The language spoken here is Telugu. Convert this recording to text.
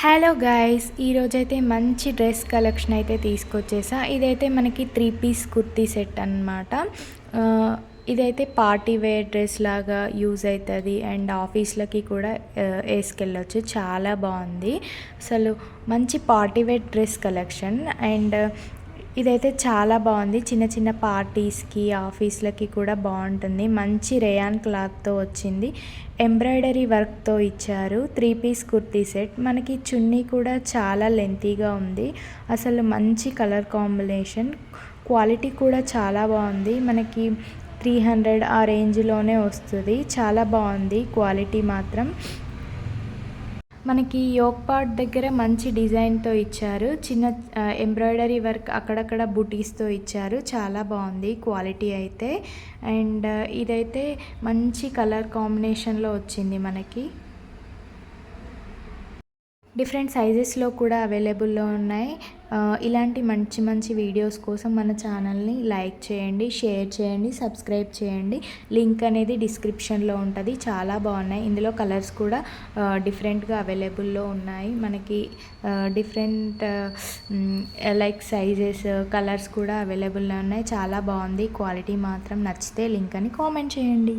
హలో గైస్, ఈరోజైతే మంచి డ్రెస్ కలెక్షన్ అయితే తీసుకొచ్చేసా. ఇదైతే మనకి 3 పీస్ కుర్తీ సెట్ అనమాట. ఇదైతే పార్టీ వేర్ డ్రెస్ లాగా యూజ్ అవుతుంది అండ్ ఆఫీస్లకి కూడా వేసుకెళ్ళొచ్చు. చాలా బాగుంది, అసలు మంచి party wear dress collection. And ఇదైతే చాలా బాగుంది, చిన్న చిన్న పార్టీస్కి ఆఫీస్లకి కూడా బాగుంటుంది. మంచి రేయాన్ క్లాత్తో వచ్చింది, ఎంబ్రాయిడరీ వర్క్తో ఇచ్చారు. 3 పీస్ కుర్తీ సెట్. మనకి చున్నీ కూడా చాలా లెంతీగా ఉంది, అసలు మంచి కలర్ కాంబినేషన్. క్వాలిటీ కూడా చాలా బాగుంది, మనకి 300 ఆ రేంజ్లోనే వస్తుంది. చాలా బాగుంది క్వాలిటీ మాత్రం. మనకి యోక్ పార్ట్ దగ్గర మంచి డిజైన్తో ఇచ్చారు, చిన్న ఎంబ్రాయిడరీ వర్క్ అక్కడక్కడ బుటీస్తో ఇచ్చారు. చాలా బాగుంది క్వాలిటీ అయితే. అండ్ ఇదైతే మంచి కలర్ కాంబినేషన్లో వచ్చింది మనకి. డిఫరెంట్ సైజెస్లో కూడా అవైలబుల్లో ఉన్నాయి. ఇలాంటి మంచి మంచి వీడియోస్ కోసం మన ఛానల్ని లైక్ చేయండి, షేర్ చేయండి, సబ్స్క్రైబ్ చేయండి. లింక్ అనేది డిస్క్రిప్షన్లో ఉంటుంది. చాలా బాగున్నాయి, ఇందులో కలర్స్ కూడా డిఫరెంట్గా అవైలబుల్లో ఉన్నాయి. మనకి డిఫరెంట్ లైక్ సైజెస్, కలర్స్ కూడా అవైలబుల్లో ఉన్నాయి. చాలా బాగుంది క్వాలిటీ మాత్రం. నచ్చితే లింక్ అని కామెంట్ చేయండి.